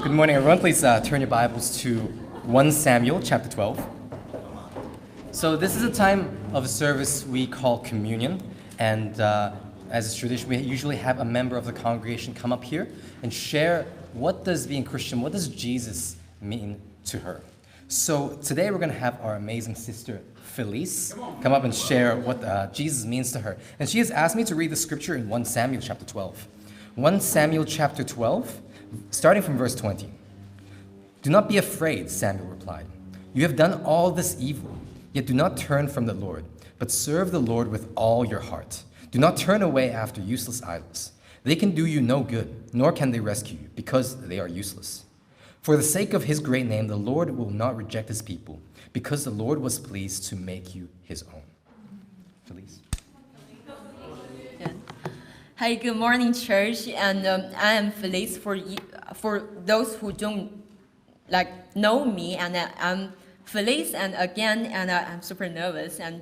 Good morning, everyone. Please turn your Bibles to 1 Samuel chapter 12. So this is a time of a service we call communion, and as is tradition, we usually have a member of the congregation come up here and share what does being Christian, what does Jesus mean to her. So today we're going to have our amazing sister Felice come up and share what Jesus means to her. And she has asked me to read the scripture in 1 Samuel chapter 12. 1 Samuel chapter 12, starting from verse 20. "Do not be afraid," Samuel replied. "You have done all this evil, yet do not turn from the Lord, but serve the Lord with all your heart. Do not turn away after useless idols. They can do you no good, nor can they rescue you, because they are useless. For the sake of his great name, the Lord will not reject his people, because the Lord was pleased to make you his own." Felice. Hi, good morning, church. And I am Felice. For those who don't know me, and I'm Felice. And again, I'm super nervous, and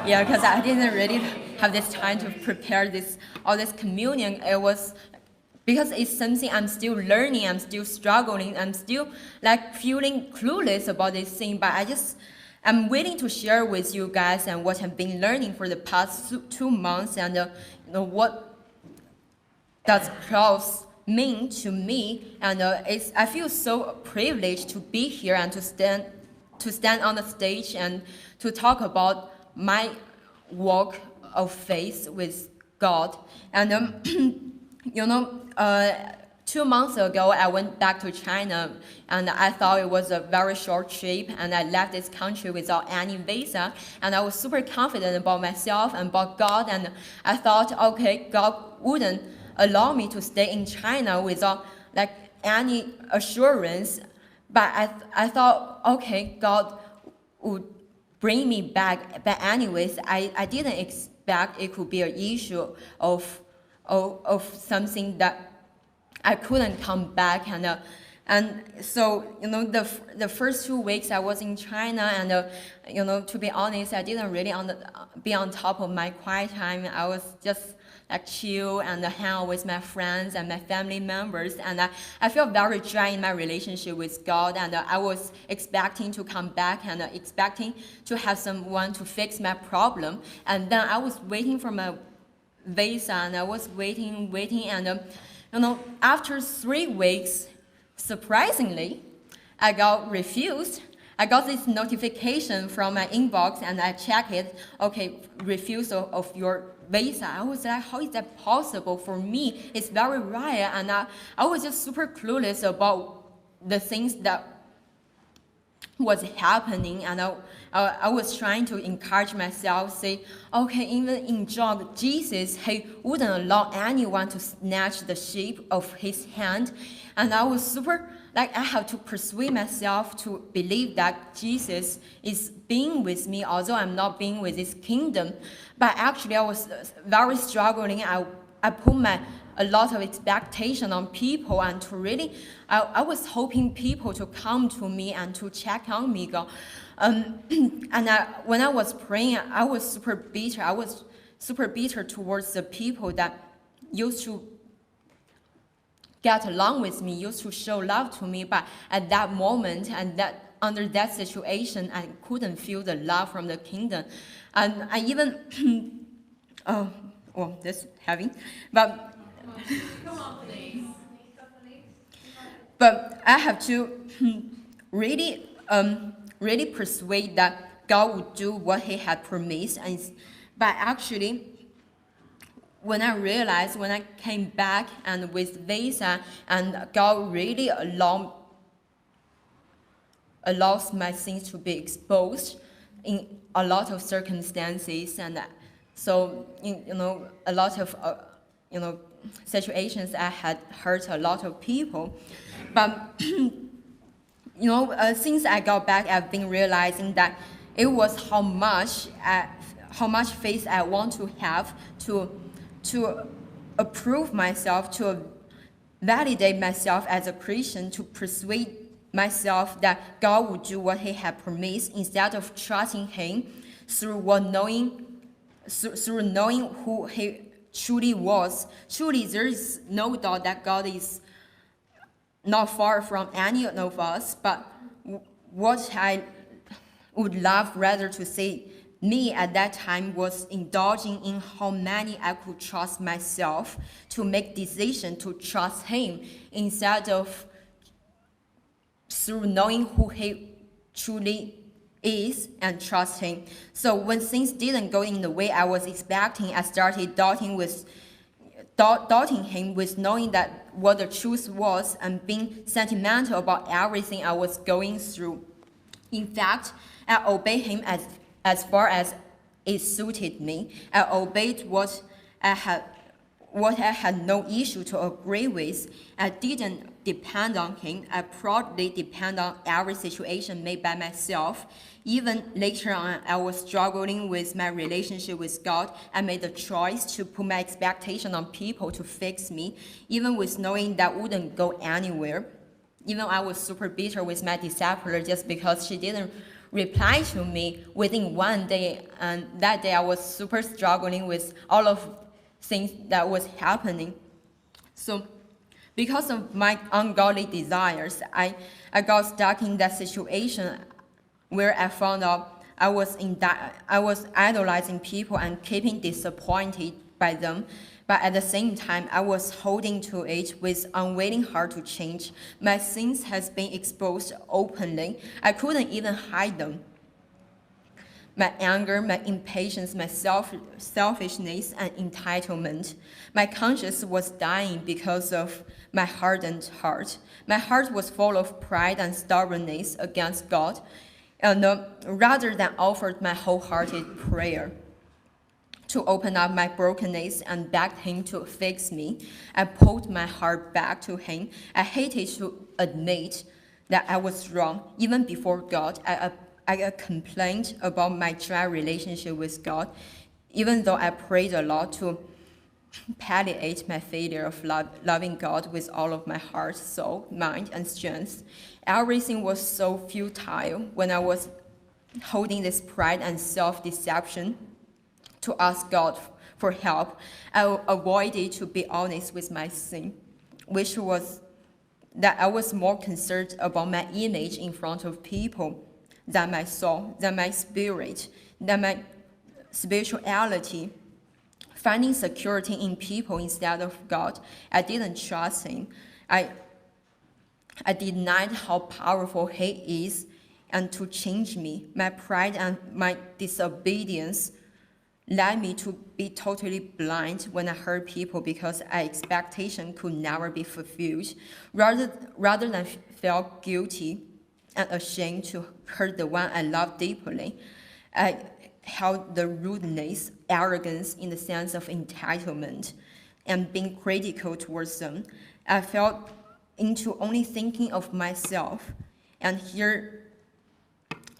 yeah, because I didn't really have this time to prepare all this communion. It was because it's something I'm still learning. I'm still struggling. I'm still feeling clueless about this thing. But I'm willing to share with you guys and what I've been learning for the past 2 months, and what does cross mean to me. And I feel so privileged to be here and to stand on the stage and to talk about my walk of faith with God. And 2 months ago, I went back to China, and I thought it was a very short trip, and I left this country without any visa, and I was super confident about myself and about God, and I thought, okay, God wouldn't allow me to stay in China without any assurance, but I thought, okay, God would bring me back. But anyways, I didn't expect it could be an issue of something that I couldn't come back. And so the first 2 weeks I was in China, and to be honest, I didn't really be on top of my quiet time. I was just chill and hang out with my friends and my family members, and I felt very dry in my relationship with God, and I was expecting to come back and expecting to have someone to fix my problem. And then I was waiting for my visa, and I was waiting, and after 3 weeks, surprisingly, I got refused. I got this notification from my inbox, and I checked it. Okay, refusal of your visa. I was like, how is that possible for me? It's very rare, and I was just super clueless about the things that was happening, and I was trying to encourage myself, say, okay, even in job, Jesus, he wouldn't allow anyone to snatch the sheep of his hand. And I was super, I have to persuade myself to believe that Jesus is being with me, although I'm not being with his kingdom. But actually, I was very struggling. I put a lot of expectation on people, and to really, I was hoping people to come to me and to check on me. And when I was praying, I was super bitter. I was super bitter towards the people that used to get along with me, used to show love to me. But at that moment, and under that situation, I couldn't feel the love from the kingdom. And I even, that's heavy. But come on, please. But I have to really persuade that God would do what he had promised. But actually, when I came back and with visa, and God really allows my sins to be exposed in a lot of circumstances, and so a lot of situations I had hurt a lot of people. But since I got back, I've been realizing that it was how much faith I want to have to approve myself, to validate myself as a Christian, to persuade myself that God would do what he had promised, instead of trusting him through knowing who he truly was. Truly, there is no doubt that God is not far from any of us, but what I would love rather to see me at that time was indulging in how many I could trust myself to make decision to trust him instead of through knowing who he truly is and trust him. So when things didn't go in the way I was expecting, I started doubting him with knowing that what the truth was and being sentimental about everything I was going through. In fact, I obeyed him as far as it suited me. I obeyed what I had no issue to agree with. I didn't depend on him. I proudly depend on every situation made by myself. Even later on, I was struggling with my relationship with God. I made the choice to put my expectation on people to fix me, even with knowing that wouldn't go anywhere. Even I was super bitter with my discipler just because she didn't reply to me within one day, and that day I was super struggling with all of things that was happening. So because of my ungodly desires, I got stuck in that situation where I found out I was idolizing people and keeping disappointed by them. But at the same time, I was holding to it with unwilling heart to change. My sins has been exposed openly. I couldn't even hide them. My anger, my impatience, my selfishness, and entitlement. My conscience was dying because of my hardened heart. My heart was full of pride and stubbornness against God, and rather than offered my wholehearted prayer to open up my brokenness and begged him to fix me, I pulled my heart back to him. I hated to admit that I was wrong. Even before God, I complained about my dry relationship with God, even though I prayed a lot to palliate my failure of loving God with all of my heart, soul, mind, and strength. Everything was so futile when I was holding this pride and self-deception to ask God for help. I avoided to be honest with my sin, which was that I was more concerned about my image in front of people than my soul, than my spirit, than my spirituality. Finding security in people instead of God, I didn't trust him. I denied how powerful he is and to change me. My pride and my disobedience led me to be totally blind when I hurt people because our expectation could never be fulfilled. Rather than feel guilty and ashamed to hurt the one I love deeply, I held the rudeness, arrogance in the sense of entitlement, and being critical towards them. I fell into only thinking of myself, and here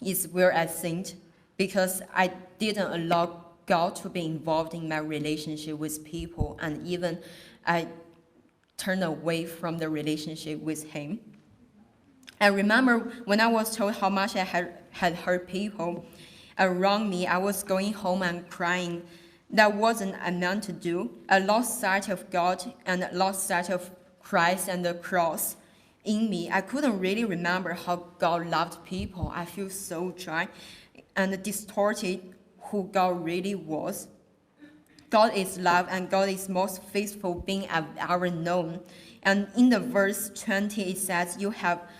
is where I sinned, because I didn't allow God to be involved in my relationship with people, and even I turned away from the relationship with him. I remember when I was told how much I had hurt people around me, I was going home and crying. That wasn't I meant to do. I lost sight of God and lost sight of Christ and the cross in me. I couldn't really remember how God loved people. I feel so dry and distorted who God really was. God is love, and God is most faithful being I've ever known. And in the verse 20, it says,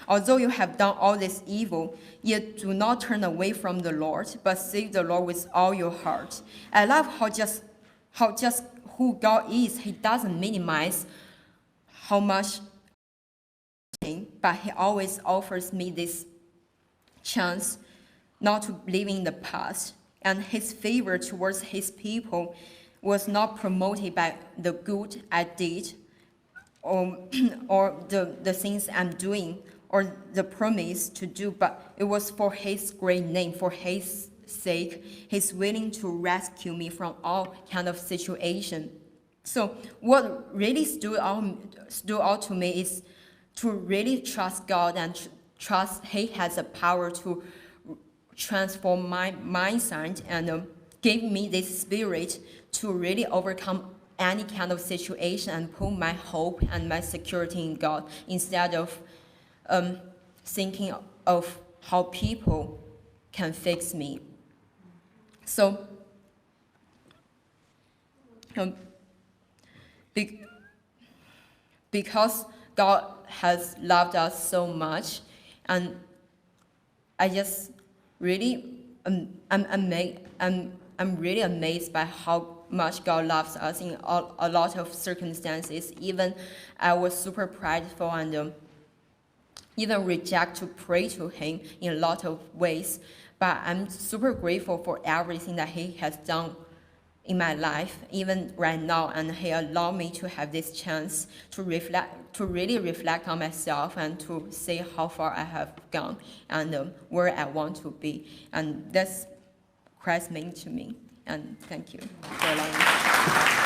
although you have done all this evil, yet do not turn away from the Lord, but seek the Lord with all your heart. I love how just who God is. He doesn't minimize how much, but he always offers me this chance not to live in the past. And his favor towards his people was not promoted by the good I did or the things I'm doing or the promise to do, but it was for his great name, for his sake. He's willing to rescue me from all kind of situation. So what really stood out to me is to really trust God and trust he has the power to transform my mindset and give me this spirit to really overcome any kind of situation and put my hope and my security in God instead of thinking of how people can fix me. So, because God has loved us so much, and I just really, I'm really amazed by how much God loves us in a lot of circumstances. Even I was super prideful and even reject to pray to Him in a lot of ways. But I'm super grateful for everything that He has done in my life, even right now, and He allowed me to have this chance to really reflect on myself and to see how far I have gone and where I want to be. And that's Christ meant to me. And thank you for allowing me.